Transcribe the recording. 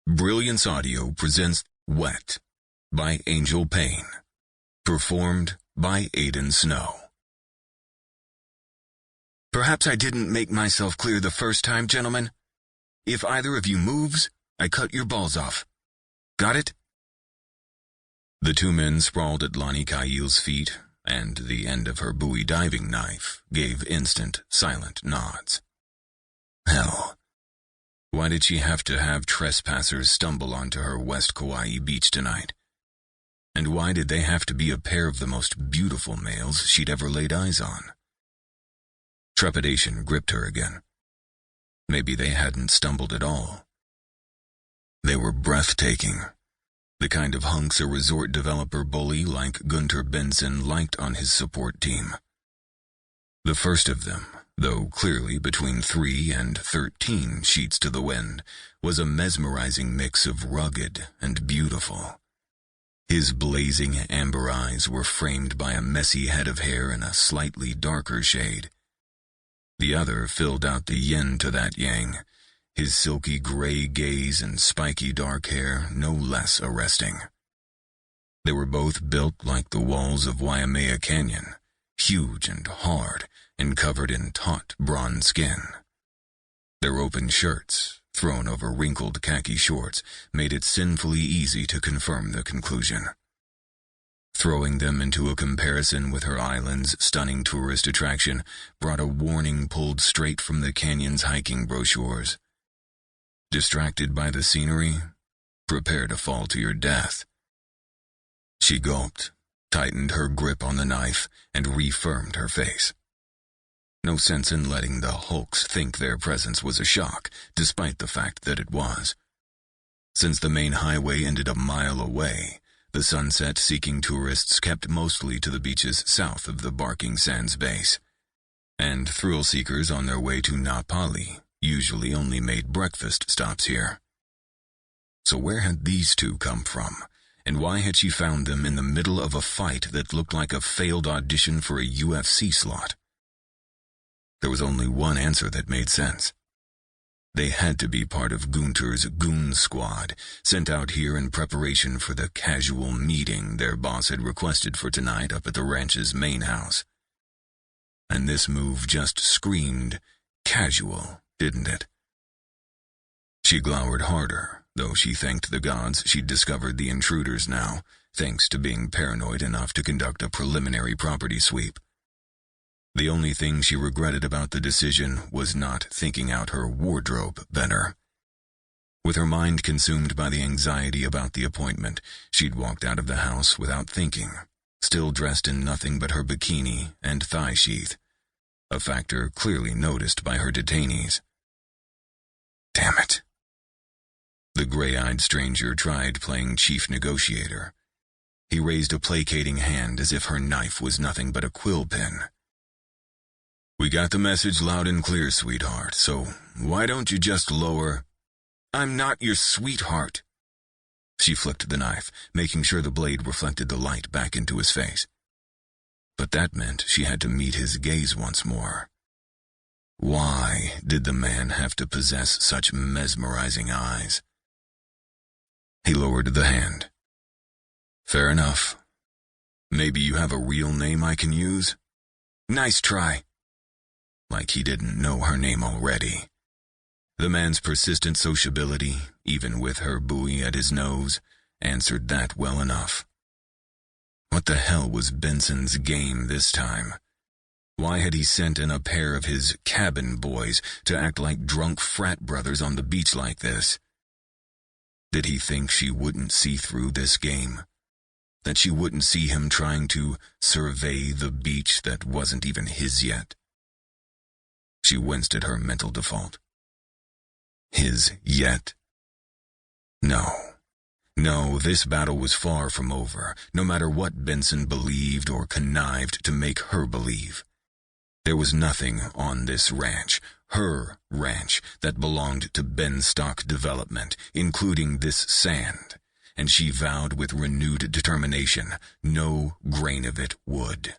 Brilliance Audio presents Wet by Angel Payne. Performed by Aiden Snow. Perhaps I didn't make myself clear the first time, gentlemen. If either of you moves, I cut your balls off. Got it? The two men sprawled at Lonnie Kail's feet, and the end of her Bowie diving knife gave instant, silent nods. Hell. Why did she have to have trespassers stumble onto her West Kauai beach tonight? And why did they have to be a pair of the most beautiful males she'd ever laid eyes on? Trepidation gripped her again. Maybe they hadn't stumbled at all. They were breathtaking. The kind of hunks a resort developer bully like Gunter Benson liked on his support team. The first of them, though clearly between 3 and 13 sheets to the wind, was a mesmerizing mix of rugged and beautiful. His blazing amber eyes were framed by a messy head of hair in a slightly darker shade. The other filled out the yin to that yang, his silky gray gaze and spiky dark hair no less arresting. They were both built like the walls of Waimea Canyon, huge and hard, and covered in taut bronze skin. Their open shirts, thrown over wrinkled khaki shorts, made it sinfully easy to confirm the conclusion. Throwing them into a comparison with her island's stunning tourist attraction brought a warning pulled straight from the canyon's hiking brochures. Distracted by the scenery, prepare to fall to your death. She gulped, tightened her grip on the knife, and reaffirmed her face. No sense in letting the hulks think their presence was a shock, despite the fact that it was. Since the main highway ended a mile away, the sunset-seeking tourists kept mostly to the beaches south of the Barking Sands base, and thrill-seekers on their way to Napali usually only made breakfast stops here. So where had these two come from, and why had she found them in the middle of a fight that looked like a failed audition for a UFC slot? There was only one answer that made sense. They had to be part of Gunter's goon squad, sent out here in preparation for the casual meeting their boss had requested for tonight up at the ranch's main house. And this move just screamed casual, didn't it? She glowered harder, though she thanked the gods she'd discovered the intruders now, thanks to being paranoid enough to conduct a preliminary property sweep. The only thing she regretted about the decision was not thinking out her wardrobe better. With her mind consumed by the anxiety about the appointment, she'd walked out of the house without thinking, still dressed in nothing but her bikini and thigh sheath, a factor clearly noticed by her detainees. Damn it. The gray-eyed stranger tried playing chief negotiator. He raised a placating hand as if her knife was nothing but a quill pen. We got the message loud and clear, sweetheart, so why don't you just lower... I'm not your sweetheart. She flicked the knife, making sure the blade reflected the light back into his face. But that meant she had to meet his gaze once more. Why did the man have to possess such mesmerizing eyes? He lowered the hand. Fair enough. Maybe you have a real name I can use? Nice try. Like he didn't know her name already. The man's persistent sociability, even with her Bowie at his nose, answered that well enough. What the hell was Benson's game this time? Why had he sent in a pair of his cabin boys to act like drunk frat brothers on the beach like this? Did he think she wouldn't see through this game? That she wouldn't see him trying to survey the beach that wasn't even his yet? She winced at her mental default. His yet? No, this battle was far from over, no matter what Benson believed or connived to make her believe. There was nothing on this ranch, her ranch, that belonged to Benstock Development, including this sand, and she vowed with renewed determination no grain of it would.